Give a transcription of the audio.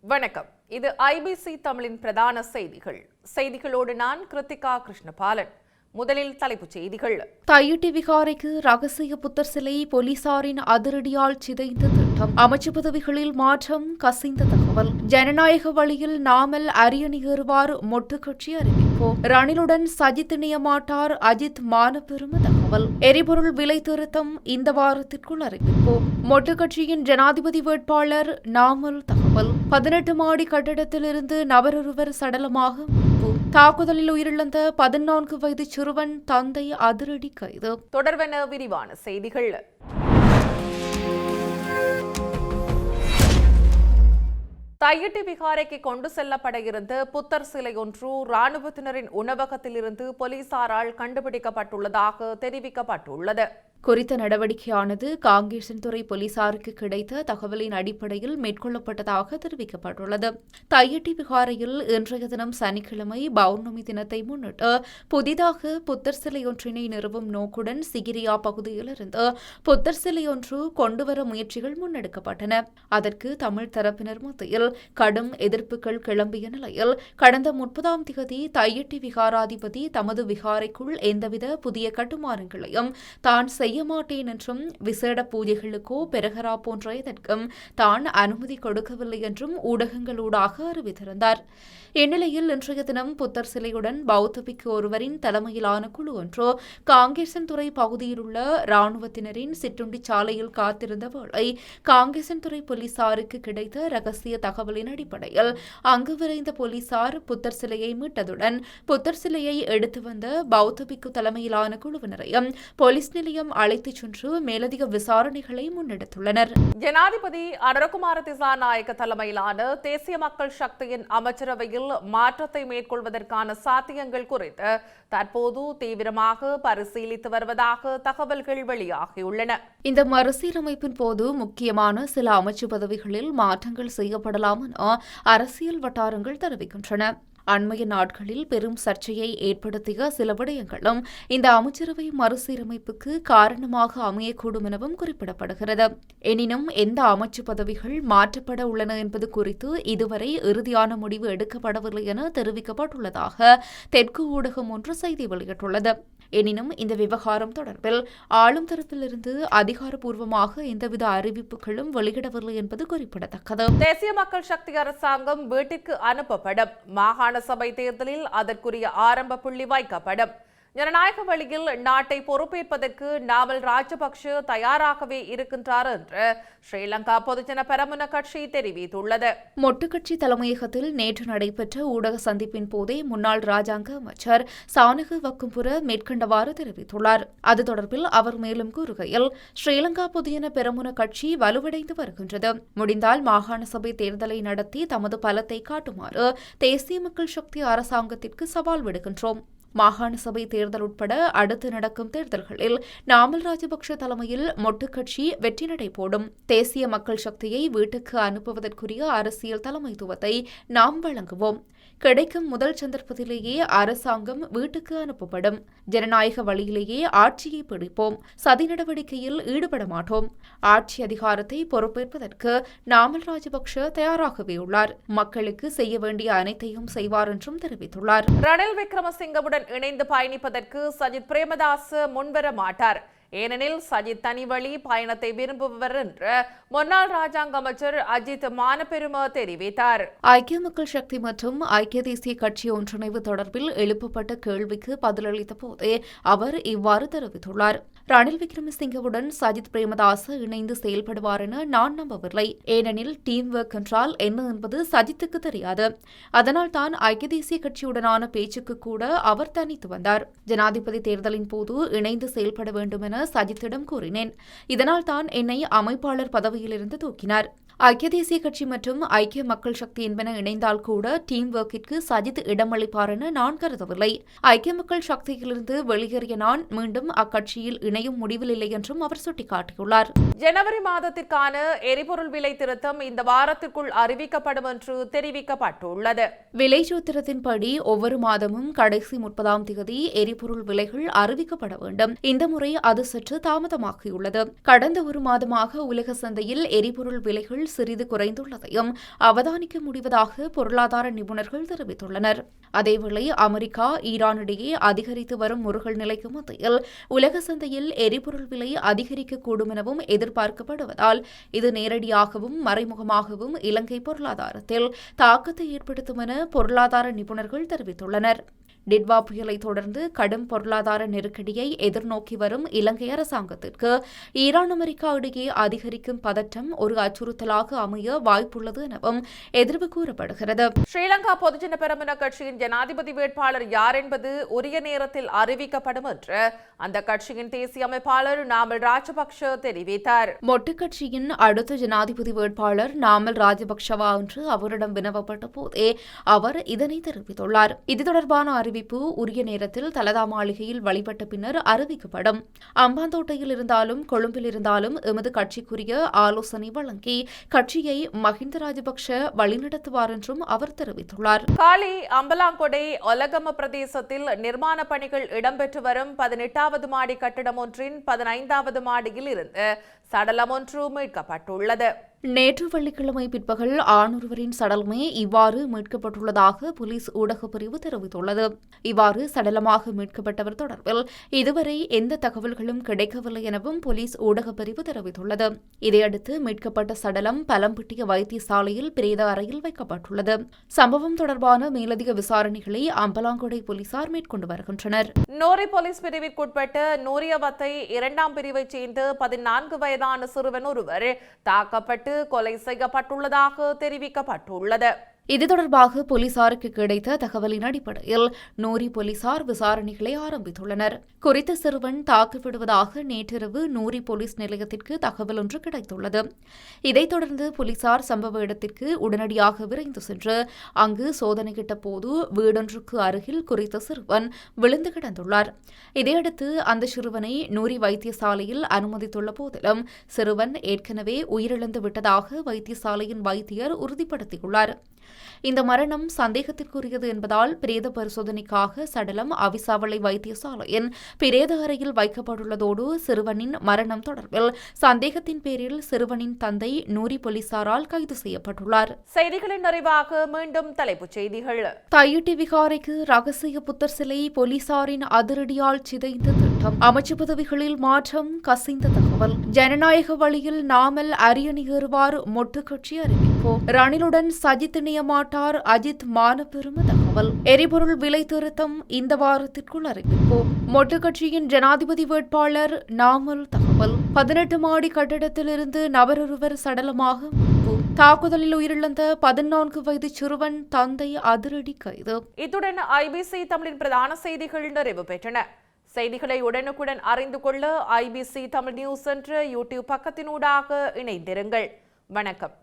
வணக்கம். இது ஐபிசி தமிழின் பிரதான செய்திகளோடு நான் கிருத்திகா கிருஷ்ணபாலன். முதலில் தலைப்புச் செய்திகள். தையிட்டி விகாரைக்கு ரகசிய புத்தர் சிலை போலீசாரின் அதிரடியால் சிதைந்த திட்டம். அமைச்சு பதவிகளில் மாற்றம், கசிந்த தகவல். ஜனநாயக வழியில் நாமல் அரியணை ஏறுவார் மொட்டு கட்சி அறிவிப்பு. ரணிலுடன் சஜித் இணையமாட்டார் அஜித் மானபெரும தகவல். எரிபொருள் விலை திருத்தம் இந்த வாரத்திற்குள் அறிவிப்பு. மொட்டு கட்சியின் ஜனாதிபதி வேட்பாளர் நாமல் தகவல். 18 மாடி கட்டடத்திலிருந்து நபரொருவர் சடலமாக மீட்பு. தாக்குதலில் உயிரிழந்த 14 வயது சிறுவன் தந்தை அதிரடி கைது. தொடர்வென விரிவான செய்திகள். தையிட்டி விகாரைக்கு கொண்டு செல்லப்பட இருந்த புத்தர் சிலை ஒன்று ராணுவத்தினரின் உணவகத்திலிருந்து போலீசாரால் கண்டுபிடிக்கப்பட்டுள்ளதாக தெரிவிக்கப்பட்டுள்ளது. குறித்த நடவடிக்கையானது காங்கேசன்துறை போலீசாருக்கு கிடைத்த தகவலின் அடிப்படையில் மேற்கொள்ளப்பட்டதாக தெரிவிக்கப்பட்டுள்ளது. தையிட்டி விகாரையில் இன்றைய தினம் சனிக்கிழமை பௌர்ணமி தினத்தை முன்னிட்டு புதிதாக புத்தர் சிலை ஒன்றினை நிறுவும் நோக்குடன் சிகிரியா பகுதியிலிருந்து புத்தர் சிலை ஒன்று கொண்டுவர முயற்சிகள் முன்னெடுக்கப்பட்டன. அதற்கு தமிழ் தரப்பினர் மத்தியில் கடும் எதிர்ப்புகள் கிளம்பிய நிலையில் கடந்த 30ஆம் தேதி தையிட்டி விகாராதிபதி தமது விகாரைக்குள் எந்தவித புதிய கட்டுமானங்களையும் தான் செய்ய மாட்டேன் என்றும் விசேட பூஜைகளுக்கோ பெருகரா போன்ற எதற்கும் தான் அனுமதி கொடுக்கவில்லை என்றும் ஊடகங்களூடாக அறிவித்திருந்தார். இந்நிலையில் இன்றைய தினம் புத்தர் சிலையுடன் பௌத்த பிக்கு ஒருவரின் தலைமையிலான குழு ஒன்று காங்கேசன்துறை பகுதியில் உள்ள ராணுவத்தினரின் சிற்றுண்டி சாலையில் காத்திருந்த வேளை காங்கேசன்துறை போலீசாருக்கு கிடைத்த ரகசிய தகவலின் அடிப்படையில் அங்கு விரைந்த போலீசார் புத்தர் சிலையை மீட்டதுடன் புத்தர் சிலையை எடுத்து வந்த பௌத்த பிக்கு தலைமையிலான குழுவினரையும் போலீஸ் நிலையம் அழைத்துச் சென்று மேலதிக விசாரணைகளை முன்னெடுத்துள்ளனர். ஜனாதிபதி அனுரகுமார திசாநாயக்க தலைமையிலான தேசிய மக்கள் சக்தியின் அமைச்சரவையில் மாற்றத்தை மேற்கொள்வதற்கான சாத்தியங்கள் குறித்து தற்போது தீவிரமாக பரிசீலித்து வருவதாக தகவல்கள் வெளியாகியுள்ளன. இந்த மறுசீரமைப்பின் போது முக்கியமான சில அமைச்சு பதவிகளில் மாற்றங்கள் செய்யப்படலாம் என அரசியல் வட்டாரங்கள் தெரிவிக்கின்றன. அண்மைய நாட்களில் பெரும் சர்ச்சையை ஏற்படுத்திய சில விடயங்களும் இந்த அமைச்சரவை மறுசீரமைப்புக்கு காரணமாக அமையக்கூடும் எனவும் குறிப்பிடப்படுகிறது. எனினும் எந்த அமைச்சு பதவிகள் மாற்றப்பட உள்ளன என்பது குறித்து இதுவரை இறுதியான முடிவு எடுக்கப்படவில்லை என தெரிவிக்கப்பட்டுள்ளதாக தெற்கு ஊடகம் ஒன்று செய்தி வெளியிட்டுள்ளது. எனினும் இந்த விவகாரம் தொடர்பில் ஆளும் தரப்பிலிருந்து அதிகாரப்பூர்வமாக எந்தவித அறிவிப்புகளும் வெளியிடவில்லை என்பது குறிப்பிடத்தக்கது. தேசிய மக்கள் சக்தி அரசாங்கம் வீட்டிற்கு அனுப்பப்படும். மாகாண சபை தேர்தலில் அதற்குரிய ஆரம்ப புள்ளி வைக்கப்படும். ஜனநாயக வழியில் நாட்டை பொறுப்பேற்பதற்கு நாமல் ராஜபக்ஷ தயாராகவே இருக்கின்றார் என்று ஸ்ரீலங்கா பொதுஜன பெரமுன கட்சி தெரிவித்துள்ளது. மொட்டு கட்சி தலைமையகத்தில் நேற்று நடைபெற்ற ஊடக சந்திப்பின் போதே முன்னாள் ராஜாங்க அமைச்சர் சானக வக்கும்புர மேற்கண்டவாறு தெரிவித்துள்ளார். அது தொடர்பில் அவர் மேலும் கூறுகையில், ஸ்ரீலங்கா பொதுஜன பெரமுன கட்சி வலுவடைந்து வருகின்றது. முடிந்தால் மாகாண சபை தேர்தலை நடத்தி தமது பலத்தை காட்டுமாறு தேசிய மக்கள் சக்தி அரசாங்கத்திற்கு சவால் விடுகின்றோம். மாகாண சபை தேர்தல் உட்பட அடுத்து நடக்கும் தேர்தல்களில் நாமல் ராஜபக்ஷ தலைமையில் மொட்டு கட்சி வெற்றி நடை போடும். தேசிய மக்கள் சக்தியை வீட்டுக்கு அனுப்புவதற்குரிய அரசியல் தலைமைத்துவத்தை நாம் வழங்குவோம். கிடைக்கும் முதல் சந்தர்ப்பத்திலேயே அரசாங்கம் வீட்டுக்கு அனுப்பப்படும். ஜனநாயக வழியிலேயே ஆட்சியை பிடிப்போம். சதி நடவடிக்கையில் ஈடுபட மாட்டோம். ஆட்சி அதிகாரத்தை பொறுப்பேற்பதற்கு நாமல் ராஜபக்ஷ தயாராகவே உள்ளார். மக்களுக்கு செய்ய வேண்டிய அனைத்தையும் செய்வார் என்றும் தெரிவித்துள்ளார். ரணில் விக்ரமசிங்கவுடன் இணைந்து பயணிப்பதற்கு சஜித் பிரேமதாஸ் முன்வர மாட்டார். ஏனெனில் சஜித் தனி வழி பயணத்தை விரும்புவர் என்று முன்னாள் ராஜாங்க அமைச்சர் அஜித் மானபெரும தெரிவித்தார். ஐக்கிய மக்கள் சக்தி மற்றும் ஐக்கிய தேசிய கட்சி ஒன்றிணைவு தொடர்பில் எழுப்பப்பட்ட கேள்விக்கு பதிலளித்த போதே அவர் இவ்வாறு தெரிவித்துள்ளார். ரணில் விக்ரமசிங்கவுடன் சஜித் பிரேமதாஸ் இணைந்து செயல்படுவார் என நான் நம்பவில்லை. ஏனெனில் டீம் ஒர்க் என்றால் என்ன என்பது சஜித்துக்கு தெரியாது. அதனால் தான் ஐக்கிய தேசிய கட்சியுடனான பேச்சுக்கு கூட அவர் தனித்து வந்தார். ஜனாதிபதி தேர்தலின் போது இணைந்து செயல்பட வேண்டும் என சஜித்திடம் கூறினேன். இதனால் தான் என்னை அமைப்பாளர் பதவியிலிருந்து தூக்கினார். ஐக்கிய தேசிய கட்சி மற்றும் ஐக்கிய மக்கள் சக்தி என்பன இணைந்தால் கூட டீம் ஒர்க்கிற்கு சஜித் இடமளிப்பார் என நான் கருதவில்லை. ஐக்கிய மக்கள் சக்தியிலிருந்து வெளியேறிய நான் மீண்டும் அக்கட்சியில் இணையும் முடிவில் இல்லை என்றும் அவர் சுட்டிக்காட்டியுள்ளார். ஜனவரி மாதத்திற்கான எரிபொருள் விலை திருத்தம் இந்த வாரத்திற்குள் அறிவிக்கப்படும் என்று தெரிவிக்கப்பட்டுள்ளது. விலை சூத்திரத்தின்படி ஒவ்வொரு மாதமும் கடைசி 30ஆம் தேதி எரிபொருள் விலைகள் அறிவிக்கப்பட வேண்டும். இந்த முறை அது சற்று தாமதமாகியுள்ளது. கடந்த ஒரு மாதமாக உலக சந்தையில் எரிபொருள் விலைகள் சிறிது குறைந்துள்ளதையும் அவதானிக்க முடிவதாக பொருளாதார நிபுணர்கள் தெரிவித்துள்ளனர். அதேவேளை அமெரிக்கா ஈரான் இடையே அதிகரித்து வரும் முறுகல் நிலைக்கு மத்தியில் உலக சந்தையில் எரிபொருள் விலை அதிகரிக்கக்கூடும் எனவும் எதிர்பார்க்கப்படுவதால் இது நேரடியாகவும் மறைமுகமாகவும் இலங்கை பொருளாதாரத்தில் தாக்கத்தை ஏற்படுத்தும் என பொருளாதார நிபுணர்கள் தெரிவித்துள்ளனர். டிட்வா புயலை தொடர்ந்து கடும் பொருளாதார நெருக்கடியை எதிர்நோக்கி வரும் இலங்கை அரசாங்கத்திற்கு ஈரான் அமெரிக்கா இடையே அதிகரிக்கும் பதற்றம் ஒரு அச்சுறுத்தலாக அமைய வாய்ப்புள்ளது எனவும் எதிர்வு கூறப்படுகிறது. ஸ்ரீலங்கா பொதுஜன பெரமுன கட்சியின் ஜனாதிபதி வேட்பாளர் யார் என்பது உரிய நேரத்தில் அறிவிக்கப்படும் என்று அந்த கட்சியின் தேசிய அமைப்பாளர் நாமல் ராஜபக்ஷ தெரிவித்தார். மொட்டு கட்சியின் அடுத்த ஜனாதிபதி வேட்பாளர் நாமல் ராஜபக்ஷவா என்று அவரிடம் வினவப்பட்ட போதே அவர் இதனை தெரிவித்துள்ளார். இது தொடர்பான அறிவிப்பு உரிய நேரத்தில் தலதா மாளிகையில் வழிபட்ட பின்னர் அறிவிக்கப்படும். அம்பாந்தோட்டையில் இருந்தாலும் கொழும்பில் இருந்தாலும் எமது கட்சிக்குரிய ஆலோசனை வழங்கி கட்சியை மஹிந்த ராஜபக்ஷ வழிநடத்துவார் என்றும் அவர் தெரிவித்துள்ளார். காலி அம்பலாங்கொடை ஒலகம பிரதேசத்தில் நிர்மாண பணிகள் இடம்பெற்று வரும் 18வது மாடி கட்டிடம் ஒன்றின் 15வது மாடியில் இருந்து சடலம் ஒன்று மீட்கப்பட்டுள்ளது. நேற்று வெள்ளிக்கிழமை பிற்பகல் ஆணொருவரின் சடலமே இவ்வாறு மீட்கப்பட்டுள்ளதாக போலீஸ் ஊடகப் பிரிவு தெரிவித்துள்ளது. இவ்வாறு சடலமாக மீட்கப்பட்டவர் தொடர்பில் இதுவரை எந்த தகவல்களும் கிடைக்கவில்லை எனவும் போலீஸ் ஊடகப் பிரிவு தெரிவித்துள்ளது. இதையடுத்து மீட்கப்பட்ட சடலம் பலம்பிட்டிய வைத்தியசாலையில் பிரேத அறையில் வைக்கப்பட்டுள்ளது. சம்பவம் தொடர்பான மேலதிக விசாரணைகளை அம்பலாங்கொடை போலீசார் மேற்கொண்டு வருகின்றனர். நோரி போலீஸ் பிரிவிற்குட்பட்ட நூரியவத்தை 2ஆம் பிரிவைச் சேர்ந்த 14 வயதான சிறுவன் ஒருவர் தாக்கப்பட்டு கொலை செய்யப்பட்டுள்ளதாக தெரிவிக்கப்பட்டுள்ளது. இது தொடர்பாக போலீசாருக்கு கிடைத்த தகவலின் அடிப்படையில் நூரி போலீசார் விசாரணைகளை ஆரம்பித்துள்ளனர். குறித்த சிறுவன் தாக்கிவிடுவதாக நேற்றிரவு நூரி போலீஸ் நிலையத்திற்கு தகவல் ஒன்று கிடைத்துள்ளது. இதைத் தொடர்ந்து போலீசார் சம்பவ இடத்திற்கு உடனடியாக விரைந்து சென்று அங்கு சோதனையிட்ட போது வீடொன்றுக்கு அருகில் குறித்த சிறுவன் விழுந்து கிடந்துள்ளார். இதையடுத்து அந்த சிறுவனை நூரி வைத்தியசாலையில் அனுமதித்துள்ள போதிலும் சிறுவன் ஏற்கனவே உயிரிழந்து விட்டதாக வைத்தியசாலையின் வைத்தியர் உறுதிப்படுத்தியுள்ளார். இந்த மரணம் சந்தேகத்திற்குரியது என்பதால் பிரேத பரிசோதனைக்காக சடலம் அவிசாவளை வைத்தியசாலையின் பிரேத அறையில் வைக்கப்பட்டுள்ளதோடு சிறுவனின் மரணம் தொடர்பில் சந்தேகத்தின் பேரில் சிறுவனின் தந்தை நூரி போலீசாரால் கைது செய்யப்பட்டுள்ளார். செய்திகளின் நிறைவாக மீண்டும் தலைப்புச் செய்திகள். தையிட்டி விகாரைக்கு ரகசிய புத்தர் சிலை போலீசாரின் அதிரடியால் சிதைந்த திட்டம். அமைச்சு பதவிகளில் மாற்றம் கசிந்த தகவல். ஜனநாயக வழியில் நாமல் அரியணை ஏறுவார் மொட்டு கட்சி அறிவிப்பு. ரணிலுடன் சஜித் மாட்டார் அஜித் மானபெரும தகவல். எரிபொருள் விலை திருத்தம் இந்த வாரத்திற்குள் அறிவிப்பு. மொட்டு கட்சியின் ஜனாதிபதி வேட்பாளர் நாமல் தகவல். 18 மாடி கட்டிடத்திலிருந்து நபரொருவர் சடலமாக மீட்பு. தாக்குதலில் உயிரிழந்த 14 வயது சிறுவன் தந்தை அதிரடி கைது. இத்துடன் ஐபிசி தமிழின் பிரதான செய்திகள் நிறைவு பெற்றன. செய்திகளை உடனுக்குடன் அறிந்து கொள்ள ஐபிசி தமிழ் நியூஸ் என்ற யூடியூப் பக்கத்தினூடாக இணைந்திருங்கள். வணக்கம்.